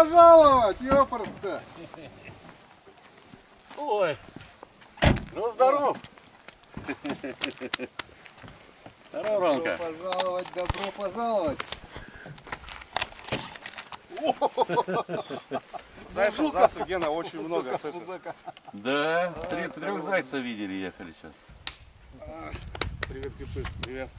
пожаловать, ёпарство! Ой, ну здоров! Здорово, Ромка! Добро пожаловать! Зайцев, Гена, очень много. Да, трех зайцев видели, ехали сейчас. Привет, Кипыш, привет.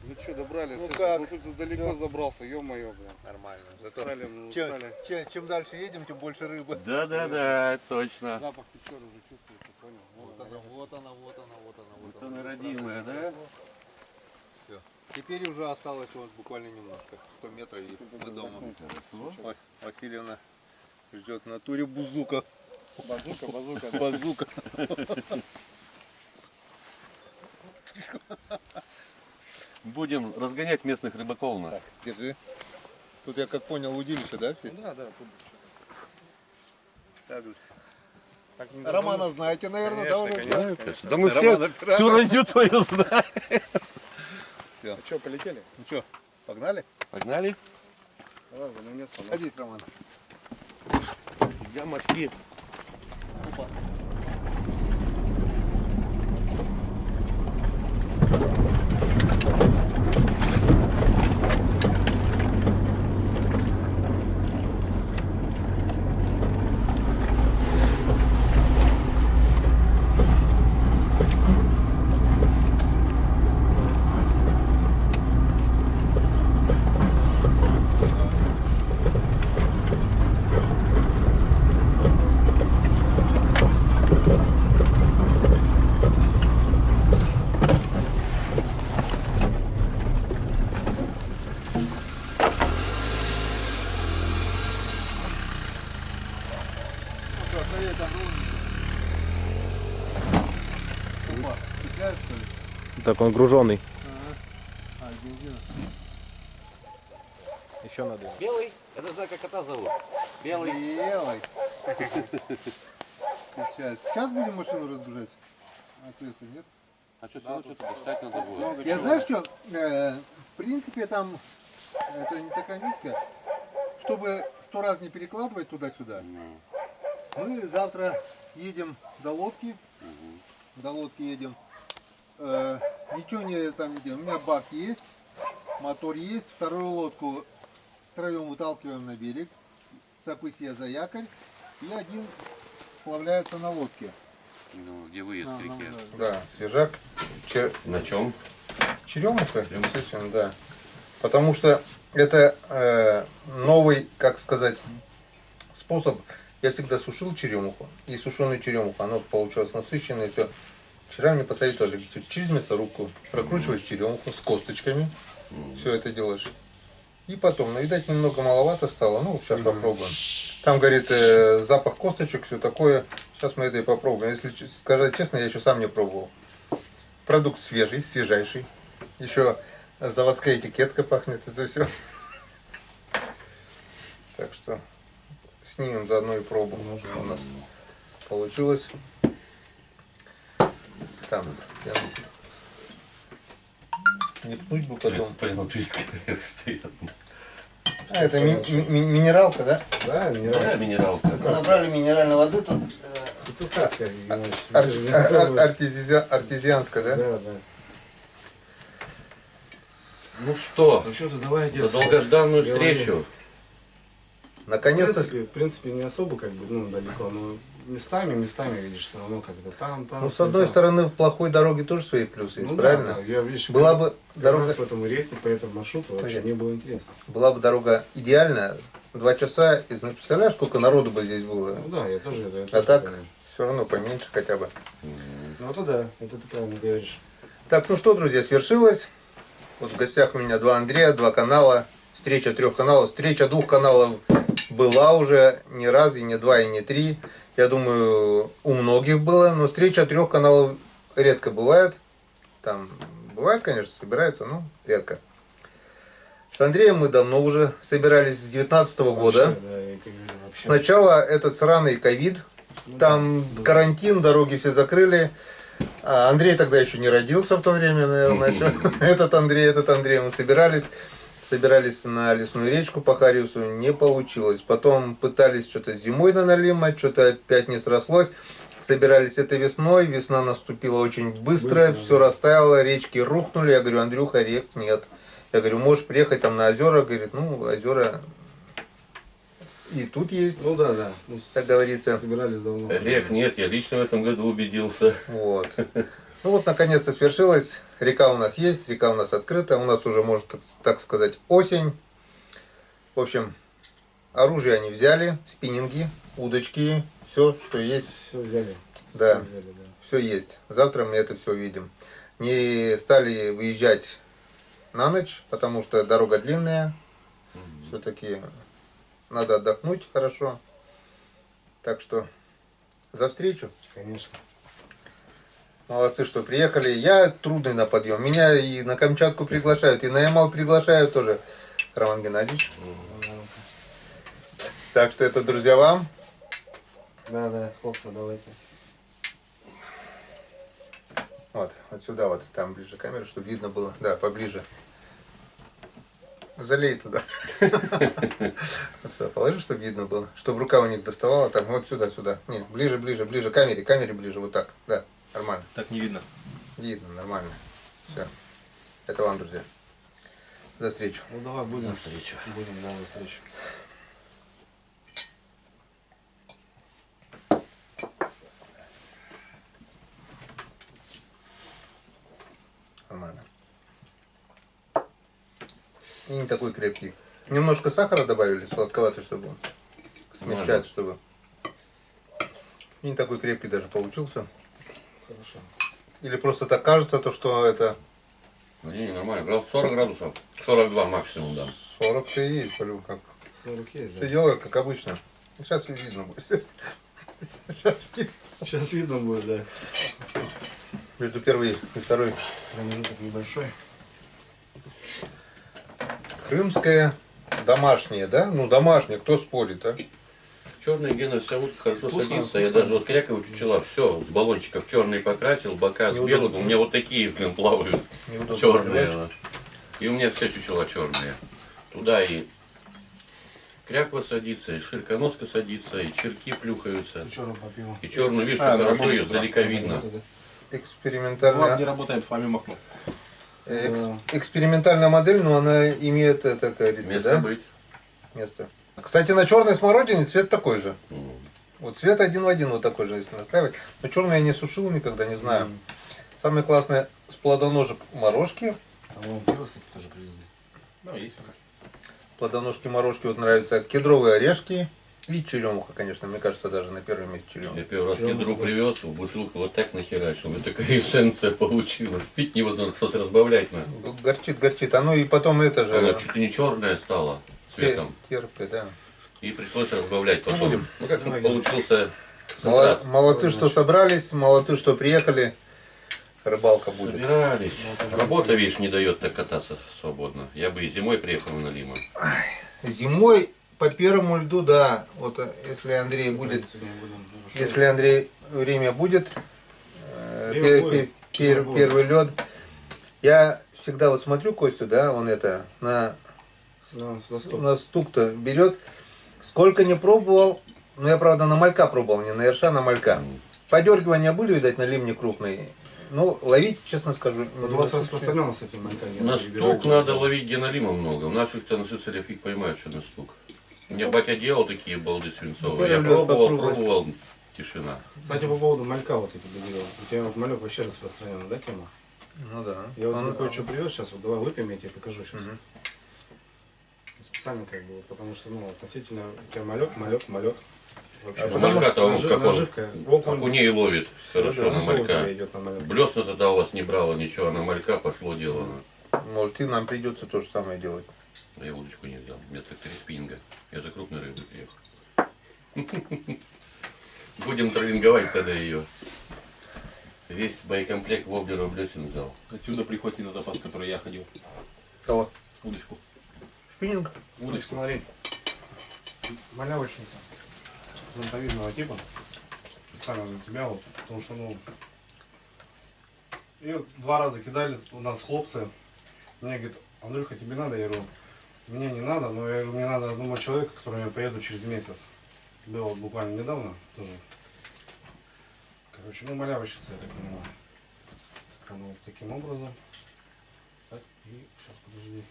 Ну что, добрались? Ну Саша? как? Ну тут далеко забрался, ё-моё, блин. Нормально. Устали, мы устали. Чем дальше едем, тем больше рыбы. Да, точно. Запах печёр уже чувствуется, понял? Вот она. Вот она родимая, да? Все. Теперь уже осталось вот буквально немножко. 100 метров и мы дома. Ой, Васильевна ждет в натуре бузука. Базука. Будем разгонять местных рыбаков. Так, держи. Тут я как понял удилище, да, все? Да, тут Так, так не Романа знаете, наверное, да, уже все? Да мы все всю ранью твою знаем. Все. что, полетели? Ну что, погнали? Погнали. Давай, на место. Садись, Роман. Я мошки. Так он груженный. Бензин. Еще надо. Белый? Это знаю, как кота зовут. Белый. Белый. Сейчас будем машину разгружать? А то если нет. А что, что-то достать надо будет? Я знаешь что, в принципе там, это не такая низкая, чтобы 100 раз не перекладывать туда-сюда, мы завтра едем до лодки, едем, ничего не там не делаем, у меня бак есть, мотор есть, вторую лодку втроем выталкиваем на берег, цапысь за якорь, и один сплавляется на лодке. Ну, где выезд к реке? Да, свежак. На чем? Черемуха, естественно, да. Потому что это новый, как сказать, способ. Я всегда сушил черемуху. И сушеную черемуху, оно получилось насыщенное. Все. Вчера мне посоветовали, через мясорубку прокручиваешь черемуху с косточками. Все это делаешь. И потом, ну, видать, немного маловато стало. Ну, сейчас попробуем. Там, говорит, запах косточек, все такое. Сейчас мы это и попробуем. Если сказать честно, я еще сам не пробовал. Продукт свежий, свежайший. Еще заводская этикетка пахнет, это все. Так что снимем заодно и пробу. Что у нас получилось. Там. Не пнуть бы потом. Стоят. А, это минералка, да? Да, Да, минералка. Набрали минеральной воды тут. Артезианская, да? Да. Ну что, Ну что-то давайте. за долгожданную встречу. Наконец-то. В принципе, не особо как бы, ну, далеко, но местами, видишь, все равно как-то там. Ну, с одной стороны, в плохой дороге тоже свои плюсы есть, правильно? Да, я, видишь, Была бы дорога дорога, по этому рейсу, по этому маршруту вообще Понятно. не было интересно. была бы дорога идеальная, 2 часа, и, ну, представляешь, сколько народу бы здесь было? Ну да, я тоже это. А так, все равно поменьше хотя бы. Ну это да, это ты правильно говоришь. Так, ну что, друзья, свершилось. Вот в гостях у меня 2 Андрея, 2 канала, встреча 3 каналов. Встреча 2 каналов была уже не раз, и не 2, и не 3. Я думаю, у многих было, но встреча 3 каналов редко бывает. Там бывает, конечно, собирается, но редко. С Андреем мы давно уже собирались, с 2019 года. Вообще, да, я тебе говорю, вообще. Сначала этот сраный ковид, там карантин, дороги все закрыли. А Андрей тогда еще не родился в то время, наверное. Еще. Этот Андрей, мы собирались Собирались на лесную речку по Хариусу, не получилось. Потом пытались что-то зимой на налима, что-то опять не срослось. Собирались это весной, весна наступила очень быстро, все растаяло, речки рухнули. Я говорю, Андрюха, рек нет. Я говорю, можешь приехать там на озера? Говорит, ну, озера и тут есть, Ну да, да. Ну, как говорится. собирались давно. Рек нет, я лично в этом году убедился. Вот. Ну вот, наконец-то свершилось. Река у нас есть, река у нас открыта. У нас уже, может так сказать, осень. В общем, оружие они взяли, спиннинги, удочки, все, что есть. Все взяли. Да, Всё взяли, да. все есть. Завтра мы это все увидим. Не стали выезжать на ночь, потому что дорога длинная. Все-таки надо отдохнуть хорошо. Так что за встречу. Конечно. Молодцы, что приехали. Я трудный на подъем. Меня и на Камчатку приглашают, и на Ямал приглашают тоже. Роман Геннадьевич. Так что это, друзья, вам. Да, да, хлопцы, давайте. Вот сюда, вот там ближе камеру, чтобы видно было. Да, поближе. Залей туда. Вот сюда положи, чтобы видно было. Чтобы рука у них доставала. Там вот сюда, сюда. Нет, ближе, ближе, ближе. Камере ближе. Вот так. Да, нормально. Так не видно. Видно, нормально. Все. Это вам, друзья. За встречу. Ну давай будем. Встречу. Будем, да, на встречу. Нормально. И не такой крепкий. Немножко сахара добавили, сладковатый, чтобы смягчать, чтобы. И не такой крепкий даже получился. Хорошо. Или просто так кажется, то что это Не, нормально. 40 градусов. 42 максимум, да. 40 и есть, полю, как. 40 есть, Все да? делаю, как обычно. Сейчас видно будет. Сейчас видно. Сейчас видно будет, да. Между первой и второй. Промежуток небольшой. Крымская домашняя, да? Ну домашняя, кто спорит, а? Черный Гена вся утка хорошо Вкусно, садится. Я вкусно. даже вот кряковые чучела, все, с баллончиков черный покрасил, бока с Неудобно. белым. У меня вот такие, блин, плавают. Неудобно Черные. наливать. И у меня все чучела черные. Туда и кряква садится, и ширконоска садится, и черки плюхаются. Черный по пиву. И черную, видишь, А, что хорошо работает, ее издалека видно. Влад не Экспериментальная, работает, Фами махнул. экспериментальная модель, но она имеет, это, как говорится, Место да? быть. Место. Кстати, на черной смородине цвет такой же. М. Вот цвет один в один вот такой же, если настраивать. Но черный я не сушил никогда, не знаю. Самое классное с плодоножек морожки. А вон пиво, кстати, тоже привезли. Ну, есть. Плодоножки морожки вот нравятся. Кедровые орешки и черемуха, конечно. Мне кажется, даже на первом месте Я черемуха. первый раз кедру привез, в бутылку вот так нахерачил. У меня такая эссенция получилась. Пить невозможно, что-то разбавлять надо. Горчит, горчит. А ну и потом это же Она чуть ли не черная стала цветом. терпкая, да. И пришлось разбавлять потом. будем. Ну как получился концентрат. Молодцы, что собрались, молодцы, что приехали. Рыбалка будет. Собирались. Работа, видишь, не дает так кататься свободно. Я бы и зимой приехал на Лиман. Зимой по первому льду, да. Вот если Андрей будет, Сегодня будем. если Андрей время будет, Время будет. первый лед. Я всегда вот смотрю Костю, да, он это на стук-то берет. Сколько не пробовал, но я, правда, на малька пробовал, не на ерша, а на малька. Подергивания были, видать, на ливне крупный. Ну, ловить, честно скажу, Вот у вас распространено с этим малька. На стук надо ловить, где налима много. В наших-то на сыцелях их поймают, что на стук. У меня батя делал такие балды свинцовые. Я пробовал, тишина. Кстати, по поводу малька вот эти говорил. У тебя вот малек вообще распространена, да, тема? Ну да. Я вот кое-что привез сейчас, вот давай выпьем, я тебе покажу сейчас. Мгм. Специально как бы, вот, потому что, ну, относительно у тебя малек. Вообще, Ну, малька-то он как он, наживка. окуней ловит хорошо на малька. Идет на малек. Блесна тогда у вас не брало ничего, а на малька пошло дело. Может, и нам придется то же самое делать. А я удочку не взял. У меня так 3 спиннинга. Я за крупной рыбой приехал. Будем троллинговать тогда ее. Весь боекомплект воблеров блесен взял. Отсюда прихвати на запас, который я ходил. Кого? Удочку. Спиннинг? Удочку, смотри. Малявочница. Зонтовидного типа. Специально для тебя вот. Потому что, ну... Ее 2 раза кидали у нас хлопцы. Мне говорит, Андрюха, тебе надо? Я говорю, Мне не надо, но я говорю, мне надо одному человеку, к которому я поеду через месяц. Было вот буквально недавно тоже. Короче, ну малявочница, я так понимаю. Оно вот таким образом. Так, и сейчас, подожди.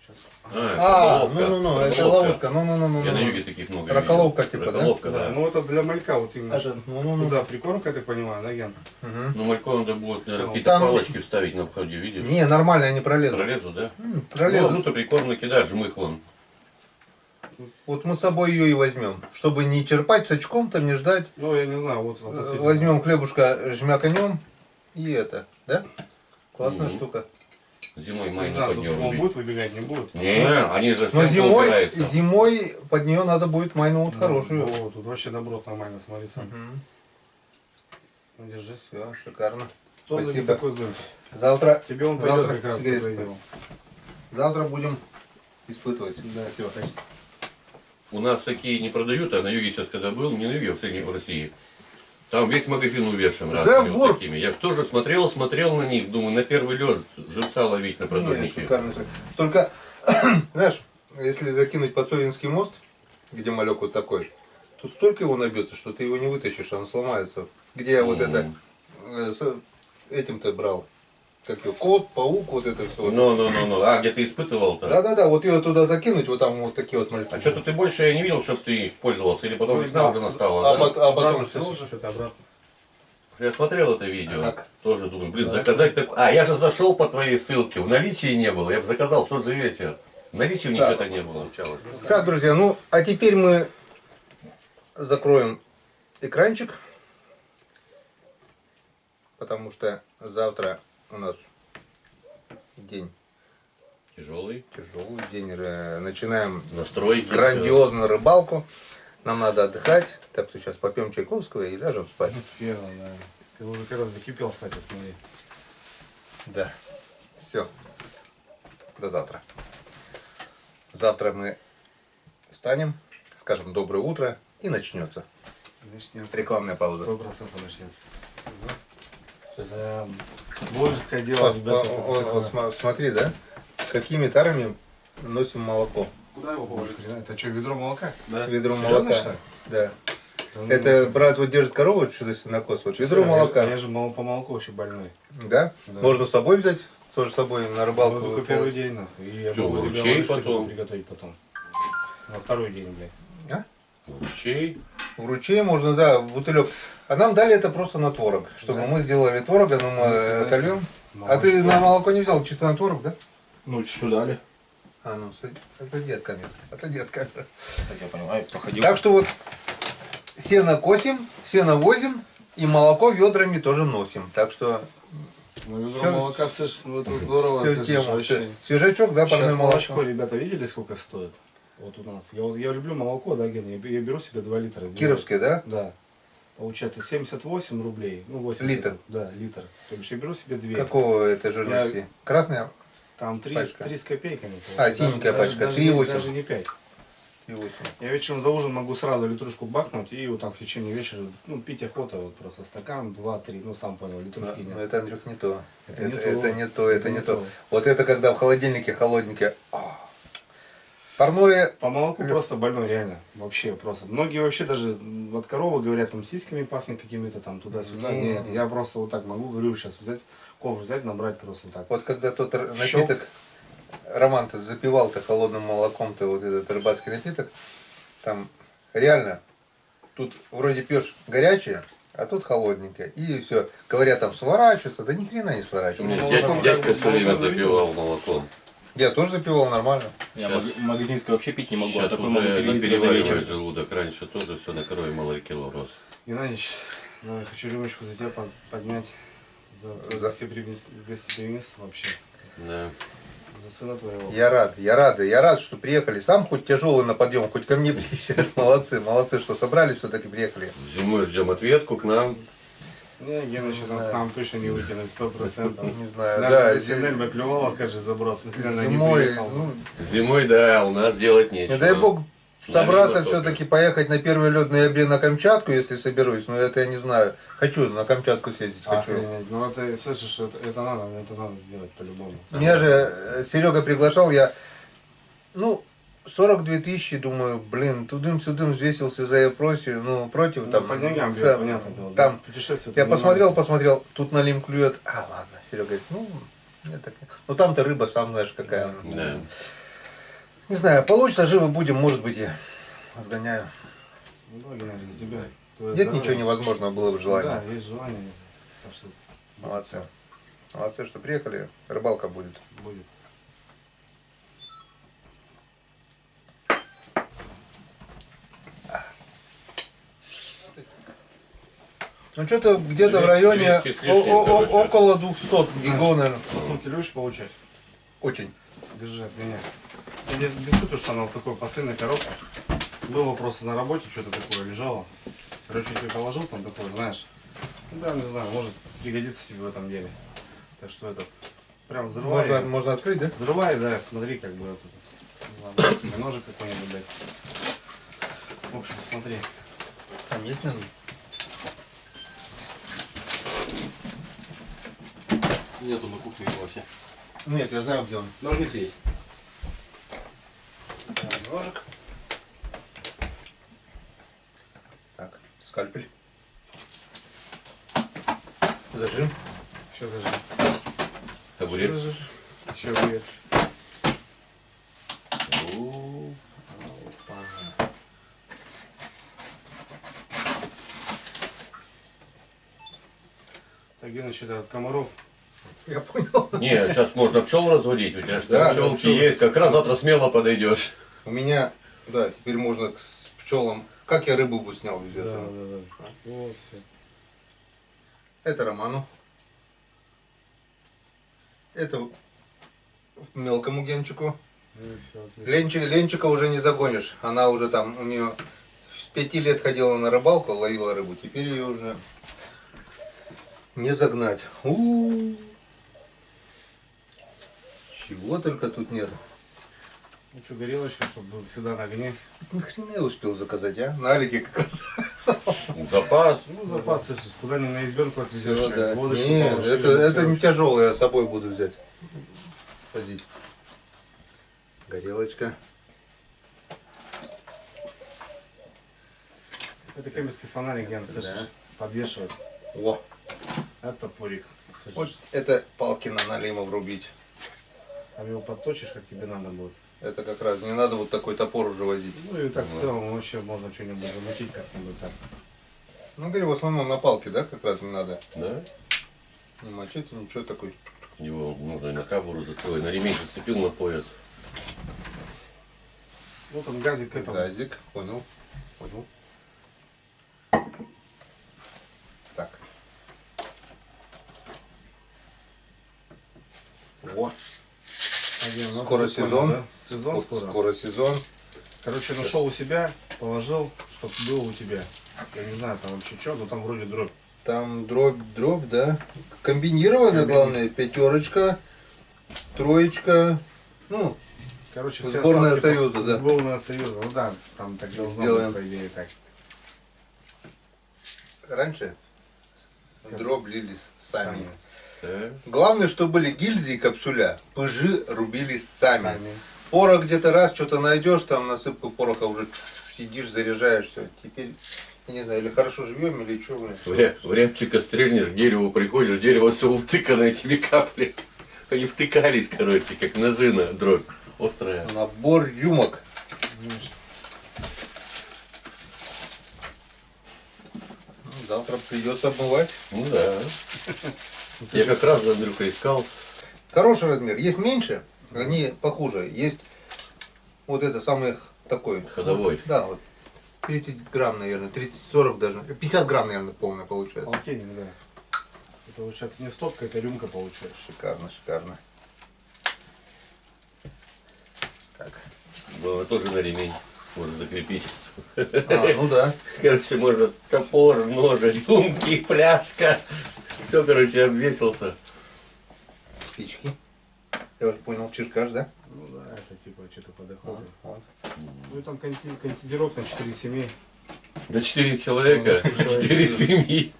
Сейчас. Ну, это ловушка. Ну. Я на юге таких много Проколовка видел. типа, да? Проколовка, Да, да. ну это для малька вот именно. Это, ну. Туда прикормка, я так понимаю, да, Ген? Мгм. Ну, малько надо будет, наверное, Всё. какие-то Там- палочки вставить на входе, видишь? Не, нормально, они пролезут. Пролезут, да? Пролезут. Ну, ты прикорм накидаешь жмыхлом. Вот мы с собой ее и возьмем. Чтобы не черпать с очком, там не ждать. Ну, я не знаю, вот относительно. Возьмем хлебушка, жмяканем. И это, да? Классная Мгм. штука. Зимой Не май на знаю, под тут нее он рубить. будет выбегать, не будет? Не, они же Но стенка упираются. зимой под нее надо будет майну вот хорошую. О, тут вообще добро нормально, смотри сам. Мгм. Ну, держи. Все, шикарно. Что за не Спасибо. такой зонтик? Завтра, Тебе он пойдет завтра как раз, сигарет который пойдет. делал. Завтра будем испытывать. Да, все, точно. У нас такие не продают, а на юге сейчас когда был, не на юге, а в Средней в России. Там весь магазин увешан разными Забор. вот такими. Я тоже смотрел на них, думаю, на первый лед живца ловить на Не, продольнике. шикарно. Только, знаешь, если закинуть под Совинский мост, где малек вот такой, тут столько его набьется, что ты его не вытащишь, он сломается. Где я вот это с этим-то брал. Как его, кот, паук, вот это все. Ну. А, где ты испытывал-то? Да, вот ее туда закинуть, вот там вот такие вот мальки. А что-то ты больше я не видел, чтобы ты пользовался, или потом Ну, весна да. уже настала, А да? потом Обратно всё. слышишь, что-то обратно. Я смотрел это видео, А как? тоже думаю, блин, заказать так. А, я же зашел по твоей ссылке, в наличии не было, я бы заказал в тот же вечер. В наличии у них Так. что-то не было, получалось. Так, друзья, ну, а теперь мы закроем экранчик, потому что завтра у нас день Тяжелый, тяжелый, день. Начинаем настройки. грандиозную рыбалку. Нам надо отдыхать, так что сейчас попьем чайковского и ляжем спать. Верно, да. Ты уже как раз закипел, кстати, смотри. Да. Все. До завтра. Завтра мы встанем, скажем доброе утро и начнется. Начнется. Рекламная пауза. 100% начнется. Божеское дело, ребята. это такое. Смотри, да? Какими тарами носим молоко? Куда его положить? Это что, ведро молока? Да. Ведро Серьезно, молока. что ли? Да. Да ну, Это брат вот держит корову, что-то сенокос. Вот ведро молока. Я же по молоку вообще больной. Да? Да. Можно с собой взять, тоже с собой на рыбалку. Ну, только первый день, нахуй. И я Чё, могу ручей тебе лодочку потом? приготовить потом. На второй день, блядь. Чей? В ручей можно, да, бутылек. А нам дали это просто на творог. Чтобы Да. мы сделали творог, но мы отольем. А ты на молоко не взял, чисто на творог, да? Ну, что дали? А, ну, отойди от камеры. Отойди от камеры. Так я понимаю, походил. Так что вот сено косим, сено возим и молоко ведрами тоже носим. Так что Ну, ведро Всё- молока, слышь, ну это здорово, всю слышишь, тему. вообще. Свежачок, да, парное Сейчас молочко, молочко. ребята, видели, сколько стоит? Вот у нас. Я люблю молоко, да, Ген? Я беру себе 2 литра. Кировское, да? Да. Получается 78 рублей. Ну, 80. Литр. Да, литр. То бишь я беру себе 2. Какого это жирности? Красная? Там 3 пачка? с копейками. А, синенькая пачка, даже, 3,8. даже не 5. 3,8. Я вечером за ужин могу сразу литрушку бахнуть и вот так в течение вечера, ну, пить охота, вот просто стакан, 2-3, ну, сам понял, литрушки Но нет. это, Андрюх, не то. Это Это не не то. то, это Это не не то. то. Вот это когда в холодильнике холодненькое. Парное. По молоку просто больной, реально. Вообще просто. Многие вообще даже от коровы говорят, там сиськами пахнет какими-то там туда-сюда. Не. Нет, я просто вот так могу, говорю, сейчас взять, ковш взять, набрать просто вот так. Вот когда тот Щелк. напиток, Роман-то запивал-то холодным молоком-то вот этот рыбацкий напиток, там реально, тут вроде пьешь горячее, а тут холодненькое. И все. Говорят, там сворачиваться, да ни хрена не У меня сворачивается. молоком дядька как бы все время молоко запивал молоком. Я тоже запивал нормально. Я Щас- магазинское вообще пить не могу, а Сейчас такой могу уже 3 литра за переваривает вечер. желудок. Раньше тоже все на корове малый кило рос. Геннадьевич, ну, я хочу рюмочку за тебя поднять. За За- гостеприимство вообще. Да. За сына твоего. Я рад, что приехали. Сам хоть тяжелый на подъем, хоть ко мне приезжают. Молодцы, что собрались, все-таки приехали. Зимой ждем ответку к нам. Не, Гена сейчас знаю. нам точно не выкинуть, 100%. Не знаю, Даже да. если Нель бы клювала, скажи, заброс. Она не Зимой, приехала. ну, Зимой, да, у нас делать нечего. не дай бог собраться Налево только. все-таки поехать на первый лед в ноябре на Камчатку, если соберусь, но это я не знаю. Хочу на Камчатку съездить, хочу. Охренеть. Ну это, слышишь, это надо сделать по-любому. Меня же Серега приглашал, я Ну, 42 тысячи, думаю, блин, тудым-сюдым взвесился за Епросию, ну, против Ну, там. по деньгам, ц- понятно дело. там, путешествие. я посмотрел, тут налим клюет. А, ладно, Серега говорит, ну, мне так... Ну, там-то рыба, сам знаешь, какая. Да. Не знаю, получится, живы будем, может быть, я сгоняю. Ну, да, Геннадий, за тебя. Твое Нет здоровье. ничего невозможного, было бы желание. Да, есть желание. Так что Молодцы. Молодцы, что приехали, рыбалка будет. будет. Ну, что-то где-то в районе 200 с лишним, короче. около 200 гигов, наверное. Посылки любишь получать? Очень. Держи от меня. Я без сути, что она в такой посыльной коробке. Был вопрос на работе, что-то такое лежало. Короче, я тебе положил там такое, знаешь. Ну, да, не знаю, может пригодится тебе в этом деле. Так что этот, прям взрывай. Можно открыть, да? Взрывай, да, смотри, как бы это. Ладно, тебе ножик какой-нибудь дать. В общем, смотри. Там есть, наверное? Нету на кухне его вообще. Нет, я знаю, где он. Ножницы есть. Ножик. Так, скальпель. Зажим. Еще зажим. Табурет. Еще вверх. О, Так, где насчет от комаров? Я понял. Не, сейчас можно пчел разводить, у тебя же Да, там пчелки пчелы. есть, как раз завтра смело подойдешь. У меня, да, теперь можно к пчелам. Как я рыбу бы снял без этого? Да. Вот все. Это Роману. Это мелкому Генчику. Ну и все, отлично. Ленчика уже не загонишь. Она уже там, у нее с 5 лет ходила на рыбалку, ловила рыбу. Теперь ее уже не загнать. У-у-у. Чего только тут нет. Ну что, горелочка, чтобы всегда на огне. Ни хрена я успел заказать, а? На Алике как раз. Запас. Ну, запас, если куда ни на избенку отвезешь, Всё, да. водочку Не, положишь, это всё. не тяжелое, я с собой буду взять. Возить. Горелочка. Это кемерский фонарик, Ген, слышишь? Да. Подвешивать. О, Это топорик. Слышишь? вот это палки на налима врубить. Там его подточишь, как тебе надо будет. Это как раз, не надо вот такой топор уже возить. Ну и так в целом вообще можно что-нибудь замутить как-нибудь так. Ну, говорю, в основном на палке, да, как раз не надо. Да? Не мочить, ничего такой. Его нужно на кабуру зацепил, на ремень зацепил на пояс. Ну там газик к этому. Газик, понял. Так. О, Один, ну, Скоро ты понял, сезон. да? Сезон вот скоро. скоро сезон. Короче, нашел у себя, положил, чтобы было у тебя. Я не знаю там вообще что, но там вроде дробь. Там дробь, да. Комбинированная, главное, пятерочка, троечка. Ну, Короче, все Сборная остатки Союза, да. Сборная Союза, ну да, там так должно Сделаем. быть, по идее, так. раньше дробь лили сами. Да? Главное, что были гильзы и капсуля. Пыжи рубились сами. Сами. Порох где-то раз что-то найдешь, там насыпку пороха уже сидишь, заряжаешь все. Теперь, я не знаю, или хорошо живем, или что. В рябчика стрельнешь, к дереву приходишь, дерево все утыкано этими капли. Они втыкались, короче, как ножи на дробь. Острая. Набор рюмок. Знаешь, Ну, завтра придется обмывать. Ну да. Я как раз за Андрюха искал. Хороший размер. Есть меньше, они похуже. Есть вот это самый такой. Ходовой. Да, вот 30 грамм, наверное, 30-40 даже. 50 грамм, наверное, полная получается. полтинник, да. Это вот сейчас не стопка, это рюмка получаешь. Шикарно, шикарно. Так. Ну, тоже на ремень можно закрепить. Ну да. Короче, можно топор, нож, рюмки, пляшка. Все, короче, обвесился. Спички. Я уже понял, чиркаш, да? Ну да, это типа что-то подохоты. Вот. Ну и там контидировка на 4 семей. До 4 человека, Ну, 4 4 семьи.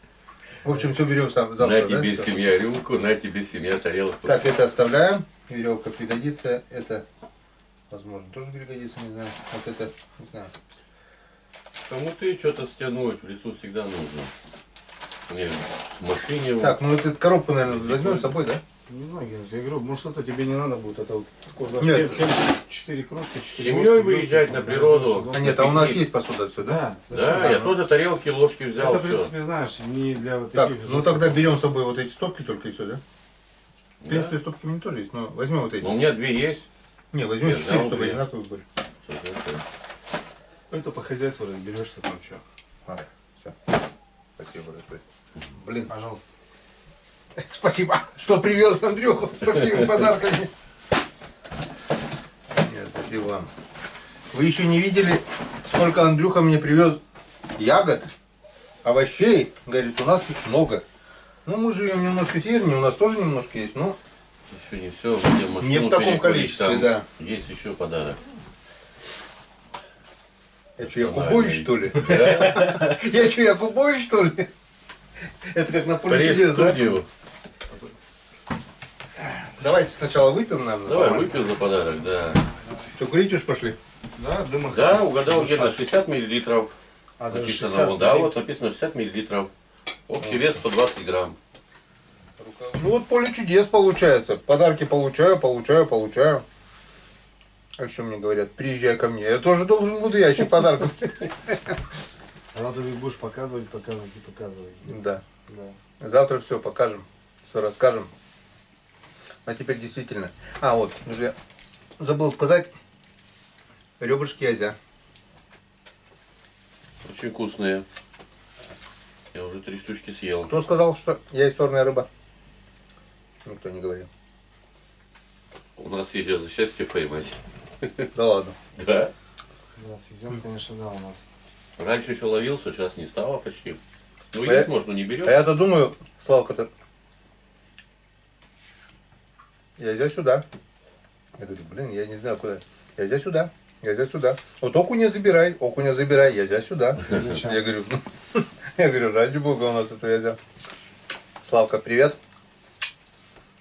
В общем, все берем завтра, На да? тебе всё? семья рюмку, на тебе семья тарелку. Так, это оставляем. Веревка пригодится. Это возможно, тоже пригодится, не знаю. Вот это, не знаю. Кому-то что-то стянуть в лесу всегда нужно. Не, в машине. Так, ну эту коробку, наверное, возьмем с собой, да? Не знаю, я говорю, может что-то тебе не надо будет. Это вот Нет. 4 кружки, 4 С семьей выезжать на природу. А нет, а у нас есть посуда все, да? Да, Да, я тоже тарелки, ложки взял. Это, в Всё. принципе, знаешь, не для вот Так, таких ну жестких- тогда берем с собой вот эти стопки только и все, да? В Да. принципе, стопки у меня тоже есть, но возьмем вот эти. Но у меня 2 есть. Не, возьмем Я 4, взял чтобы 2. одинаковые были. Это по хозяйству разберешься там что. Ладно, все. Спасибо, Ратвей. Блин, Пожалуйста. спасибо, что привез Андрюху с такими подарками. Нет, спасибо вам. Вы еще не видели, сколько Андрюха мне привез ягод, овощей. Говорит, у нас их много. Ну, мы живем немножко севернее, у нас тоже немножко есть, но Еще не все, где машину не в таком перекурить, количестве, там да. Есть еще подарок. Я что, Якубович, что ли? Да. Я что, Якубович, что ли? Это как на поле чудес, да? Пресс-студию. Давайте сначала выпьем, наверное. Давай, по-моему. выпьем за подарок, да. Что, курить уж пошли? Да, дыма. Да, угадал, где на 60 миллилитров. А, даже Написано, 60 вот, да, вот написано 60 миллилитров. Общий вес 120 грамм. Ну вот поле чудес получается. Подарки получаю. А что мне говорят? Приезжай ко мне. Я тоже должен буду ящик подарков. А ты будешь показывать. Да. Да. Завтра все покажем, все расскажем. А теперь действительно. А, вот, уже забыл сказать. Ребрышки язя. Очень вкусные. Я уже 3 штучки съел. Кто сказал, что я есть сорная рыба? Никто не говорил. У нас есть за счастье поймать. Да ладно. Да. Да, сезон, конечно, да, у нас. Раньше еще ловился, сейчас не стало почти. Ну, А есть я- можно, не А берем. я-то думаю, Славка-то, язя сюда. Я говорю, блин, я не знаю куда. Язя сюда. Вот окуня забирай, язя сюда. Я говорю, ради бога у нас это язя. Славка, привет.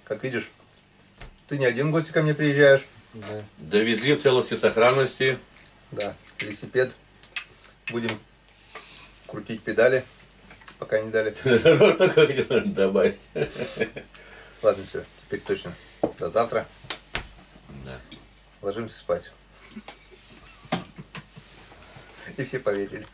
Как видишь, ты не один в гости ко мне приезжаешь. Да. Довезли в целости и сохранности. Да, велосипед. Будем крутить педали, пока не дали. Вот только хотел добавить. Ладно, все, теперь точно. До завтра. Да. Ложимся спать. И все поверили.